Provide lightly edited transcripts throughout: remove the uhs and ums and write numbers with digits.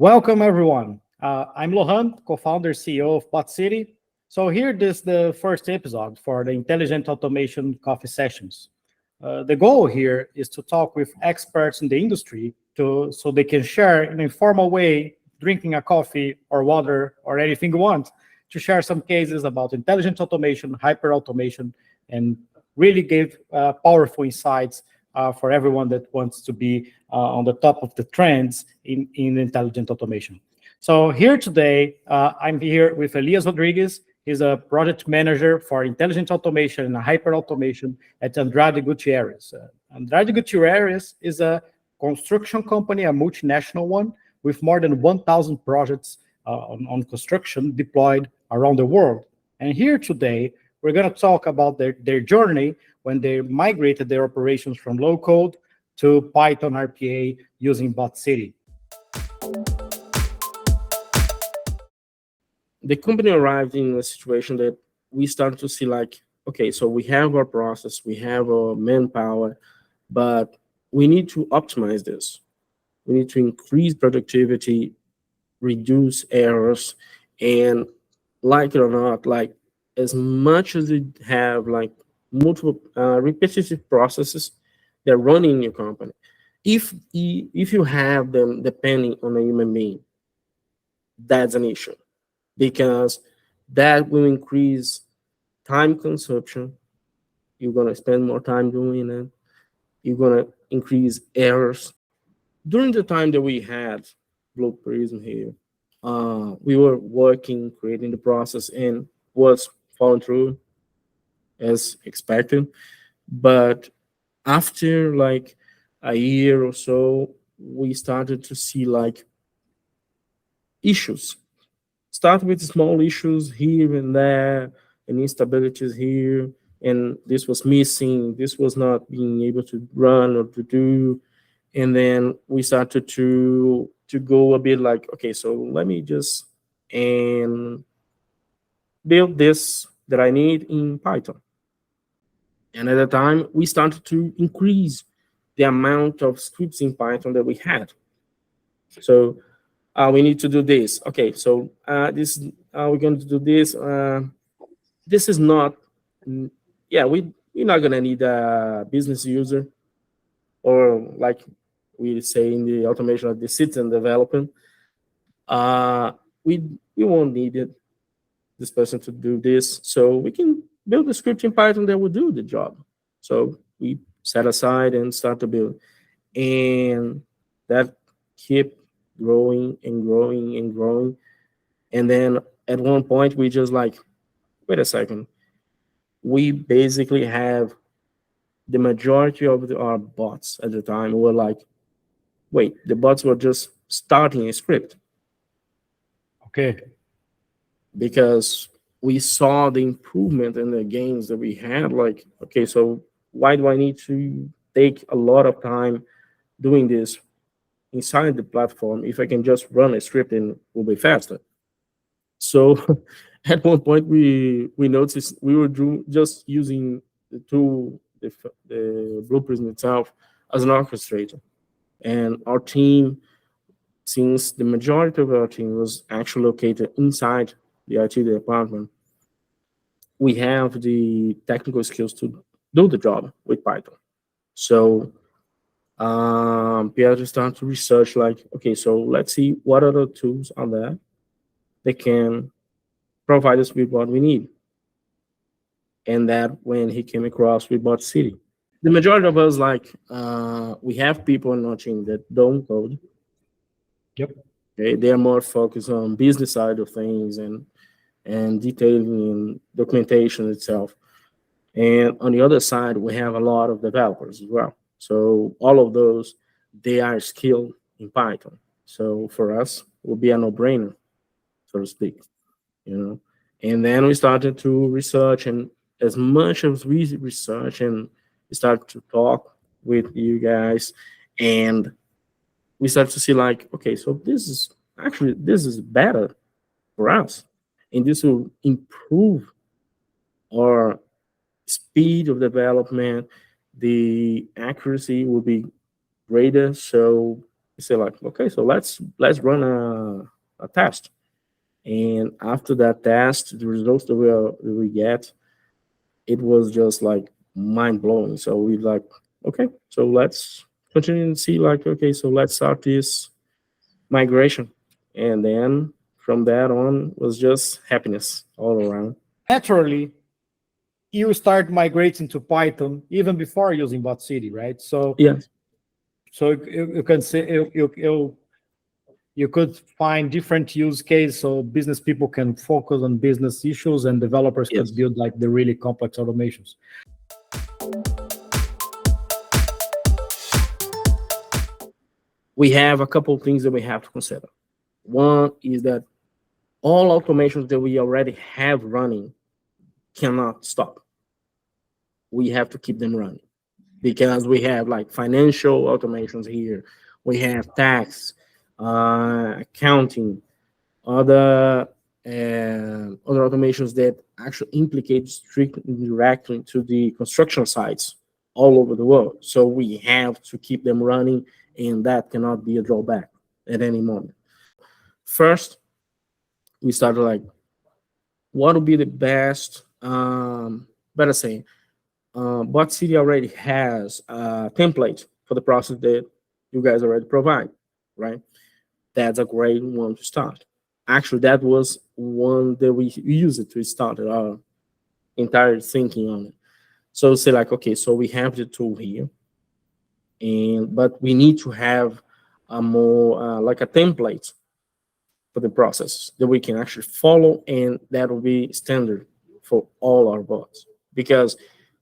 Welcome, everyone. I'm Lohan, co-founder, CEO of BotCity. So here, this is the first episode for the Intelligent Automation Coffee Sessions. The goal here is to talk with experts in the industry so they can share in an informal way, drinking a coffee or water or anything you want, to share some cases about intelligent automation, hyper automation, and really give powerful insights for everyone that wants to be on the top of the trends in intelligent automation. So here today, I'm here with Elias Rodrigues. He's a project manager for intelligent automation and hyper automation at Andrade Gutierrez. Andrade Gutierrez is a construction company, a multinational one, with more than 1,000 projects on construction deployed around the world. And here today, we're going to talk about their journey when they migrated their operations from low code to Python RPA using BotCity. The company arrived in a situation that we started to see like, okay, so we have our process, we have our manpower, but we need to optimize this. We need to increase productivity, reduce errors, and like it or not, like as much as you have like multiple repetitive processes that run in your company, if you have them depending on a human being, that's an issue, because that will increase time consumption. You're going to spend more time doing it. You're going to increase errors. During the time that we had Blue Prism here, we were working, creating the process, and was following through as expected. But after like a year or so, we started to see like issues. Start with small issues here and there, and instabilities here, and this was missing, this was not being able to run or to do. And then we started to go a bit like, okay, so let me just and build this that I need in Python. And at the time, we started to increase the amount of scripts in Python that we had. So we need to do this. Okay, so we're going to do this. This is not, we're not going to need a business user, or like we say in the automation of the citizen development. We won't need this person to do this, so we can build a script in Python that will do the job. So we set aside and start to build, and that kept growing and growing and growing. And then at one point, we just like, wait a second. We basically have the majority of our bots at the time were like, wait, the bots were just starting a script. Okay. Because we saw the improvement and the gains that we had. Like, okay, so why do I need to take a lot of time doing this inside the platform if I can just run a script and it will be faster? So at one point we noticed we were just using the tool, the Blue Prism itself, as an orchestrator. And our team, since the majority of our team was actually located inside the IT department, we have the technical skills to do the job with Python. So Pierre started to research like, okay, so let's see what other tools are there that can provide us with what we need. And that when he came across with BotCity. The majority of us, like, we have people in our team that don't code. Yep. Okay, they're more focused on business side of things and detailing and documentation itself. And on the other side, we have a lot of developers as well. So all of those, they are skilled in Python. So for us, it will be a no-brainer, so to speak, you know. And then we started to research, and as much as we research and start to talk with you guys, and we start to see like, okay, so this is better for us, and this will improve our speed of development. The accuracy will be greater, so We say like, okay, so let's run a test. And after that test, the results that we get, it was just like mind blowing. So we like, okay, so let's continue and see like, okay, so let's start this migration. And then from that on was just happiness all around. Naturally, you start migrating to Python even before using BotCity, right? So Yes. so you can say you could find different use cases so business people can focus on business issues and developers Yes. could build like the really complex automations. We have a couple of things that we have to consider. One is that all automations that we already have running cannot stop. We have to keep them running because we have like financial automations here. We have tax, accounting, other automations that actually implicate strictly directly to the construction sites all over the world. So we have to keep them running, and that cannot be a drawback at any moment. First, we started like, what would be the best? Better say, BotCity already has a template for the process that you guys already provide, right? That's a great one to start. Actually, that was one that we used to start our entire thinking on it. So say like, okay, so we have the tool here, but we need to have a more like a template for the process that we can actually follow, and that will be standard for all our bots. Because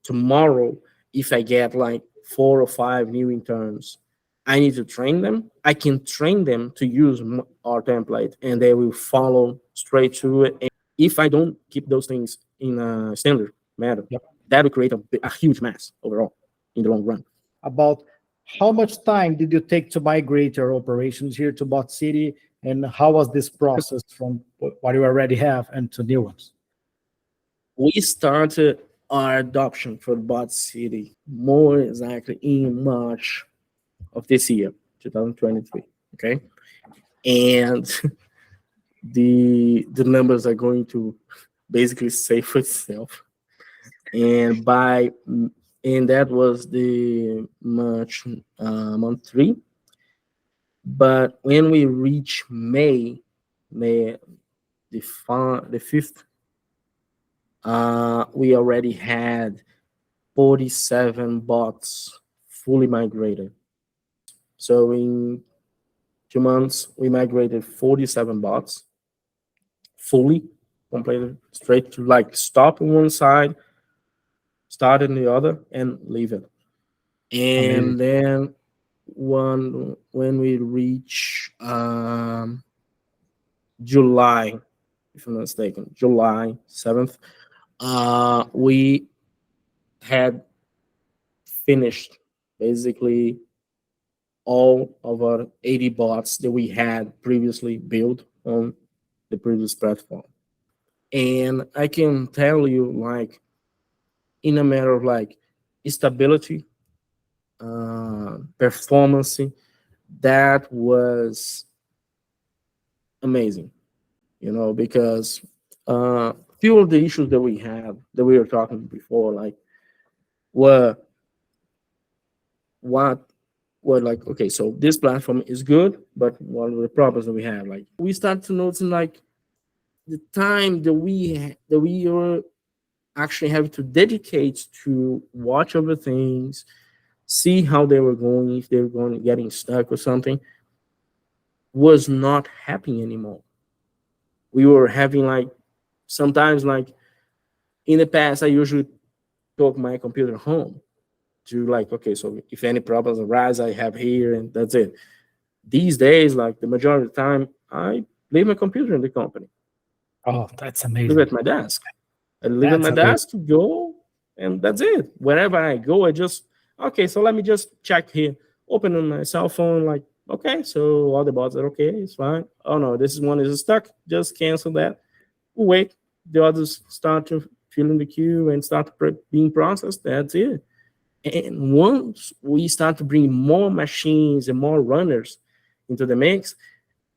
tomorrow, if I get like 4 or 5 new interns, I need to train them. I can train them to use our template, and they will follow straight to it. And if I don't keep those things in a standard manner, Yep. that will create a huge mess overall in the long run. About how much time did you take to migrate your operations here to BotCity, and how was this process from what you already have and to new ones? We started our adoption for BotCity more exactly in March of this year, 2023. Okay, and the numbers are going to basically say for itself. And that was the March month 3. But when we reach May the 5th, we already had 47 bots fully migrated. So in 2 months, we migrated 47 bots fully completed, straight to like stop on one side, start in the other, and leave it. And then when we reach July, if I'm not mistaken, July 7th, we had finished basically all of our 80 bots that we had previously built on the previous platform. And I can tell you, like, in a matter of like stability, performance, that was amazing, because few of the issues that we had that we were talking before, like, were like, okay, so this platform is good, but what are the problems that we have? Like, we start to notice like the time that we were actually having to dedicate to watch over things, see how they were going, if they were going getting stuck or something, was not happening anymore. We were having like, sometimes like in the past, I usually took my computer home to like, okay, so if any problems arise, I have here and that's it. These days, like the majority of the time, I leave my computer in the company. Oh, that's Leave amazing. it at my desk. I leave it at my desk, go, and that's it. Wherever I go, I just, okay, so let me just check here. Open on my cell phone, like, okay, so all the bots are okay, it's fine. Oh no, this one is stuck, just cancel that. We'll wait, the others start to fill in the queue and start being processed, that's it. And once we start to bring more machines and more runners, into the mix,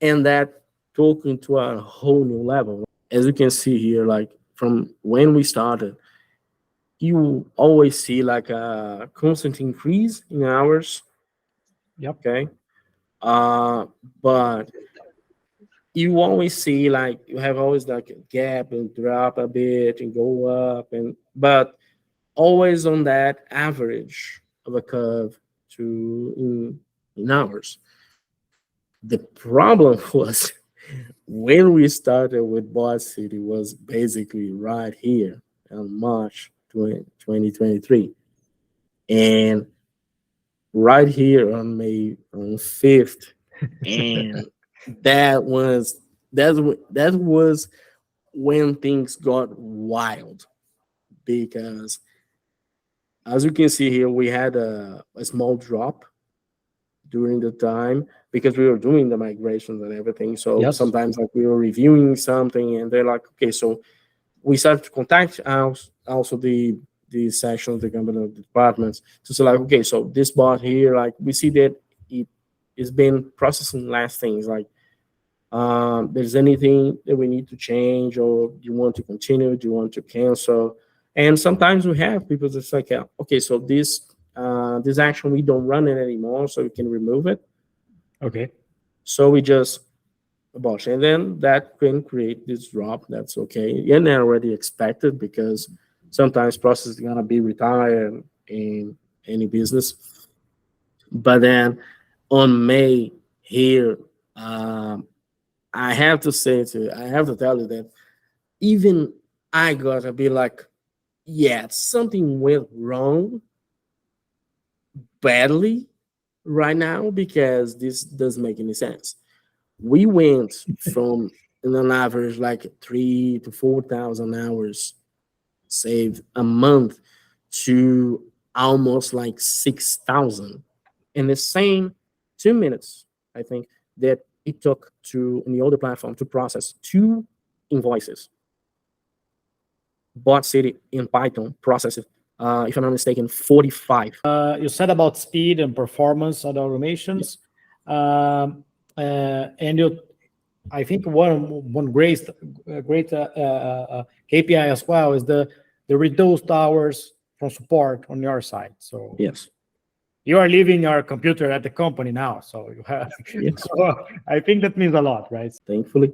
and that took into a whole new level. As you can see here, like from when we started, you always see like a constant increase in hours. Yep. Okay. Uh, but you always see like you have always like a gap and drop a bit and go up, and but always on that average of a curve to in hours. The problem was when we started with BotCity was basically right here in March 2023. And right here on May on 5th. And that was when things got wild because as you can see here, we had a small drop during the time because we were doing the migrations and everything. So Yes. sometimes like we were reviewing something and they're like, okay, so we started to contact also the sections, the company, the departments to say like, okay, so this bot here, like we see that it is been processing less things like there's anything that we need to change or do you want to continue, do you want to cancel? And sometimes we have people that's like, okay, so this action we don't run it anymore, so we can remove it. Okay. So we just abolish, and then that can create this drop. That's okay, and they're already expected because sometimes process is gonna be retired in any business. But then on May here, um, I have to tell you that even I gotta be like, yeah, something went wrong badly right now because this doesn't make any sense. We went from an average like 3 to 4 thousand hours saved a month to almost like 6,000 in the same 2 minutes. I think that it took to in the older platform to process 2 invoices. BotCity in Python processes, if I'm not mistaken, 45. You said about speed and performance of the automations. And I think one great KPI as well is the reduced hours from support on your side. So Yes. you are leaving your computer at the company now, so you have. Yes. So I think that means a lot, right? Thankfully.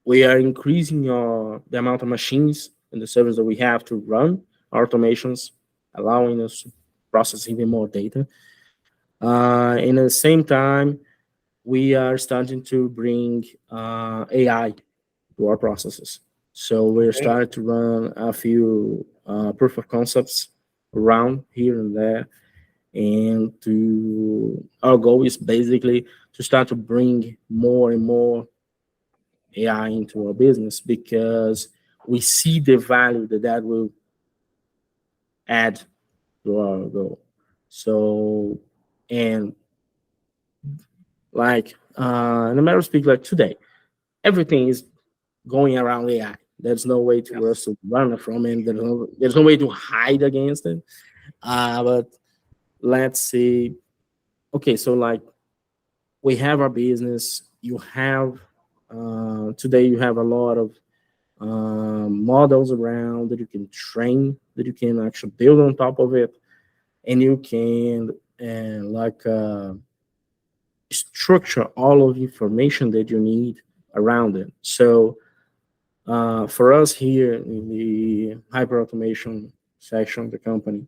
We are increasing the amount of machines and the servers that we have to run our automations, allowing us to process even more data. And at the same time, we are starting to bring AI to our processes. So we're Okay. starting to run a few proof of concepts around here and there. And our goal is basically to start to bring more and more AI into our business because we see the value that will add to our goal. So, and like, in a matter of speak, like today, everything is going around AI. There's no way to us to run from it. There's no way to hide against it. But let's see. Okay, so like we have our business. You have today. You have a lot of models around that you can train, that you can actually build on top of it, and you can structure all of the information that you need around it. So for us here in the hyper automation section of the company,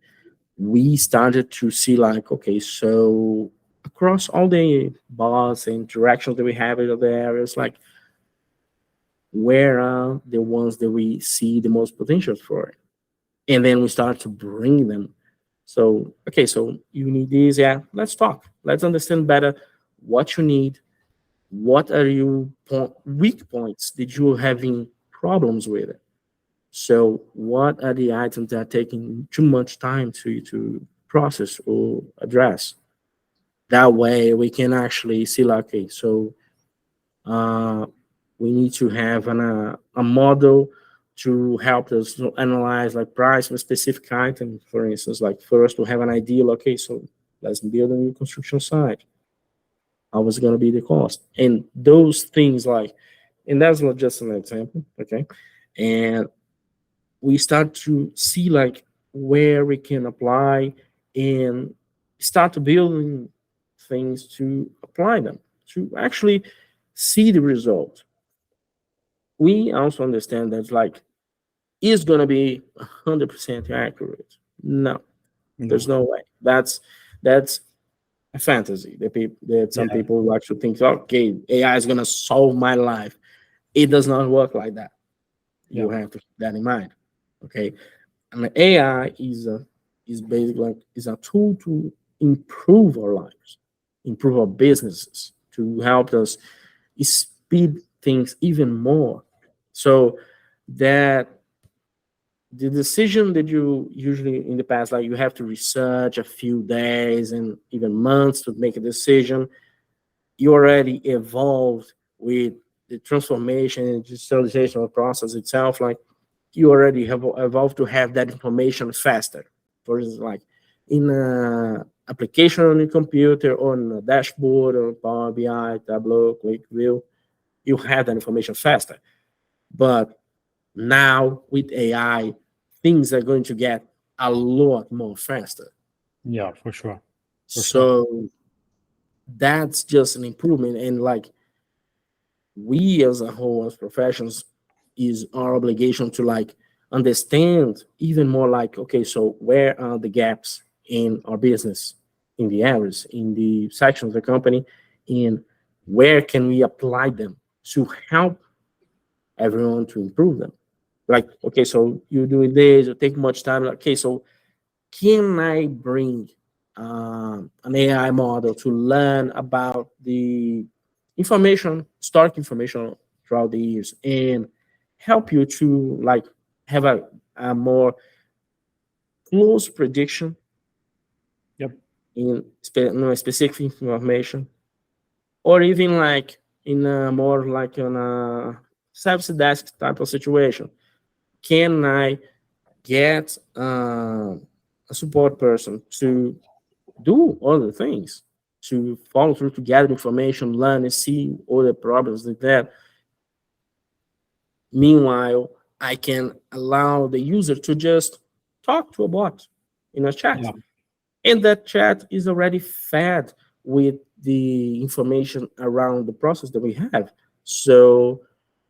we started to see like, okay, so across all the bots and interactions that we have in other areas, like where are the ones that we see the most potential for it? And then we start to bring them. So, okay, so you need these, yeah, let's talk. Let's understand better what you need. What are your weak points that you're having problems with it? So what are the items that are taking too much time to process or address? That way we can actually see like, okay, so uh, we need to have a model to help us to analyze like price of a specific item, for instance, like for us to have an idea, okay, so let's build a new construction site. How was going to be the cost? And those things like, and that's not just an example, okay? And we start to see like where we can apply and start building things to apply them, to actually see the result. We also understand that like, is going to be 100% accurate. No, there's No. no way. That's a fantasy that some Yeah. people like to think, okay, AI is going to solve my life. It does not work like that. You Yeah. have to keep that in mind. Okay, and AI is basically like, is a tool to improve our lives, improve our businesses, to help us speed things even more. So that the decision that you usually in the past, like you have to research a few days and even months to make a decision, you already evolved with the transformation and digitalization of the process itself. Like you already have evolved to have that information faster. For instance, like in a application on your computer, on a dashboard, or Power BI, Tableau, ClickView, you have that information faster. But now with AI, things are going to get a lot more faster. Yeah, for sure. For sure. So that's just an improvement. And like we as a whole, as professions, is our obligation to like understand even more like, okay, so where are the gaps in our business, in the areas, in the sections of the company, and where can we apply them to help everyone to improve them? Like, okay, so you doing this, you take much time. Like, okay, so can I bring an AI model to learn about the information, stored information throughout the years, and help you to like have a more close prediction Yep. in specific information, or even like in a more like on a service desk type of situation? Can I get a support person to do other things, to follow through, to gather information, learn and see all the problems like that? Meanwhile, I can allow the user to just talk to a bot in a chat. Yeah. And that chat is already fed with the information around the process that we have. So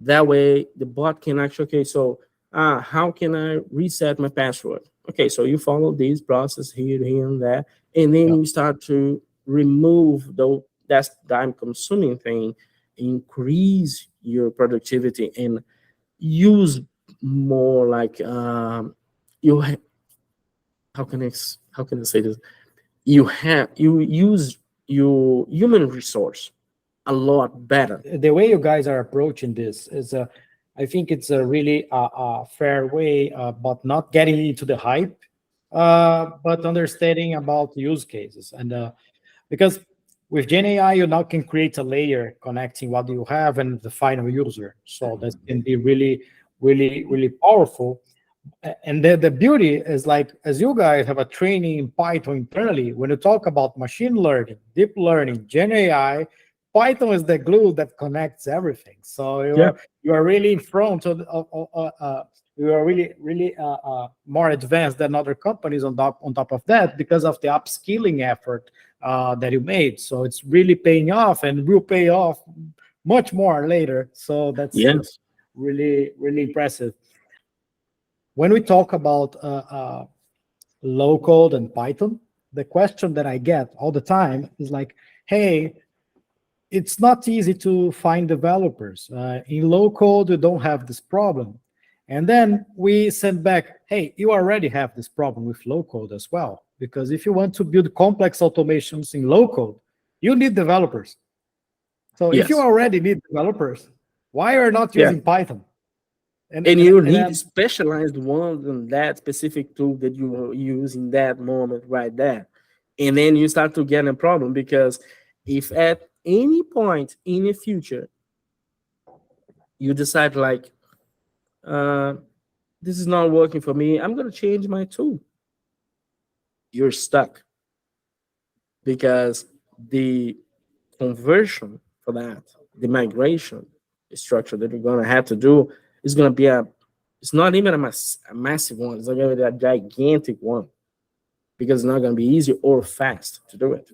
that way the bot can actually, okay, so how can I reset my password? Okay, so you follow this process here, here, and there, and then Yeah. you start to remove that time consuming thing, increase your productivity, and use more like you how can I say this? You use your human resource a lot better. The way you guys are approaching this is I think it's a really fair way, but not getting into the hype, but understanding about use cases. And because with Gen AI, you now can create a layer connecting what you have and the final user. So that can be really, really, really powerful. And the beauty is like, as you guys have a training in Python internally, when you talk about machine learning, deep learning, Gen AI, Python is the glue that connects everything. So Yeah. you are really in front you are really really more advanced than other companies on top of that because of the upskilling effort that you made. So it's really paying off and will pay off much more later. So that's Yes. really really impressive. When we talk about low code and Python, the question that I get all the time is like, hey, it's not easy to find developers. In low code, you don't have this problem. And then we send back, hey, you already have this problem with low code as well. Because if you want to build complex automations in low code, you need developers. So if you Yes. already need developers, why are you not Yeah. using Python? And, And and, you and need specialized ones in that specific tool that you use in that moment right there. And then you start to get a problem because if at any point in the future you decide like uh, this is not working for me, I'm going to change my tool, you're stuck because the conversion for that, the migration structure that we're gonna have to do is gonna be it's not even a massive one. It's not gonna be a gigantic one because it's not gonna be easy or fast to do it.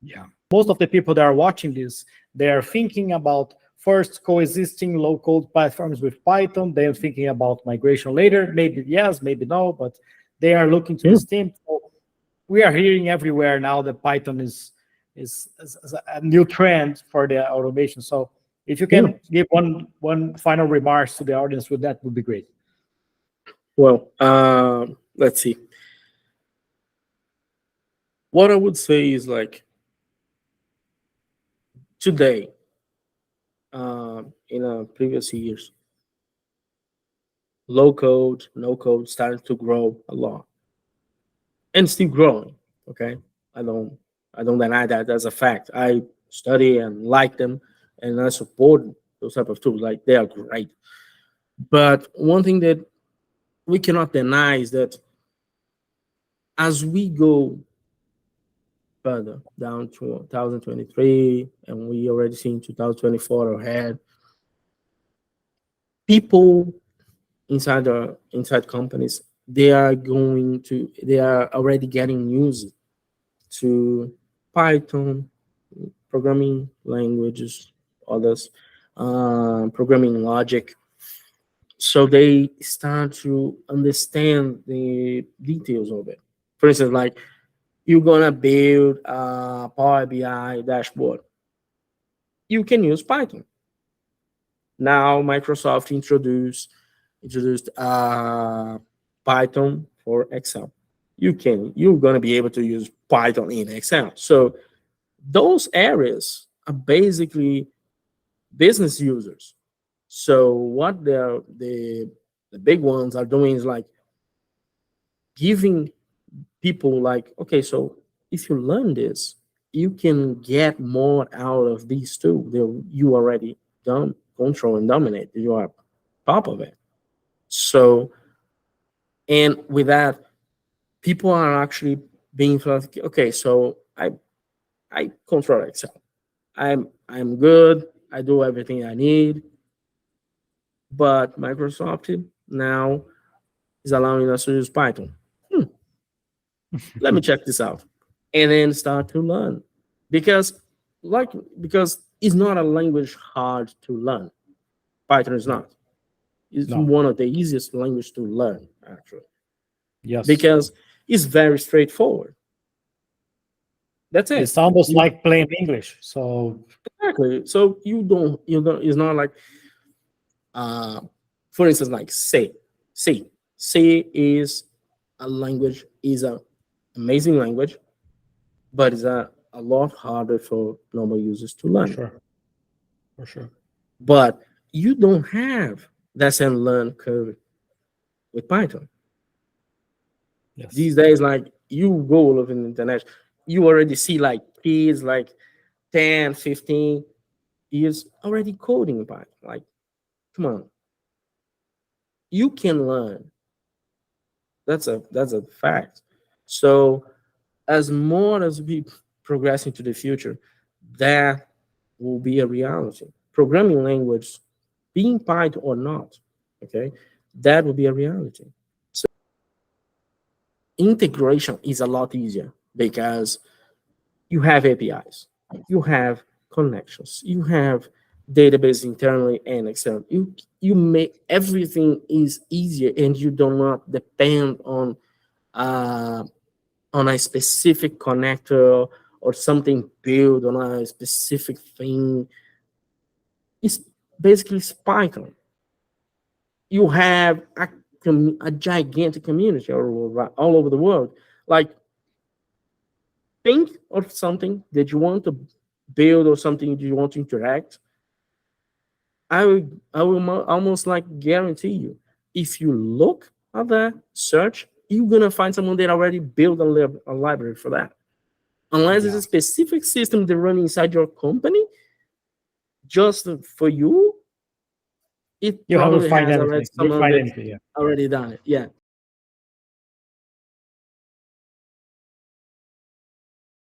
Yeah. Most of the people that are watching this, they are thinking about first coexisting low-code platforms with Python, then thinking about migration later. Maybe yes, maybe no, but they are looking to this team. So we are hearing everywhere now that Python is a new trend for the automation. So if you can give one final remarks to the audience with that, would be great. Well, let's see. What I would say is like today, in previous years, low code, no code started to grow a lot, and still growing. Okay, I don't deny that as a fact. I study and like them, and I support those type of tools. Like they are great. But one thing that we cannot deny is that as we go further down to 2023, and we already seen 2024 ahead, people inside companies, they are already getting used to Python, programming languages, others, programming logic. So they start to understand the details of it. For instance, like you're gonna build a Power BI dashboard. You can use Python. Now Microsoft introduced Python for Excel. You're gonna be able to use Python in Excel. So those areas are basically business users. So what the big ones are doing is like giving people like, okay, so if you learn this, you can get more out of these two. You already control and dominate. You are top of it. So, and with that, people are actually being like, okay, so I control Excel. I'm good. I do everything I need. But Microsoft now is allowing us to use Python. Let me check this out, and then start to learn because it's not a language hard to learn. Python is not. It's one of the easiest languages to learn, actually. Yes. Because it's very straightforward. That's it. It's almost like plain English. So exactly. So you don't. It's not like, for instance, like C. C is a language. Is an amazing language, but it's a lot harder for normal users to learn. For sure. But you don't have that same learn curve with Python. Yes. These days, like you go all over the internet, you already see like kids like 10, 15 years already coding in Python. Like, come on. You can learn. That's a fact. So as more as we progress into the future, that will be a reality. Programming language, being Python or not, okay, that will be a reality. So integration is a lot easier because you have APIs, you have connections, you have database internally and externally. You make everything is easier, and you do not depend on a specific connector or something built on a specific thing. It's basically Python. You have a gigantic community all over the world. Like, think of something that you want to build or something you want to interact. I will almost like guarantee you, if you look at that search, you're gonna find someone that already built a library for that. Unless it's a specific system that runs inside your company, just for you, it probably has already someone that already done it. Yeah.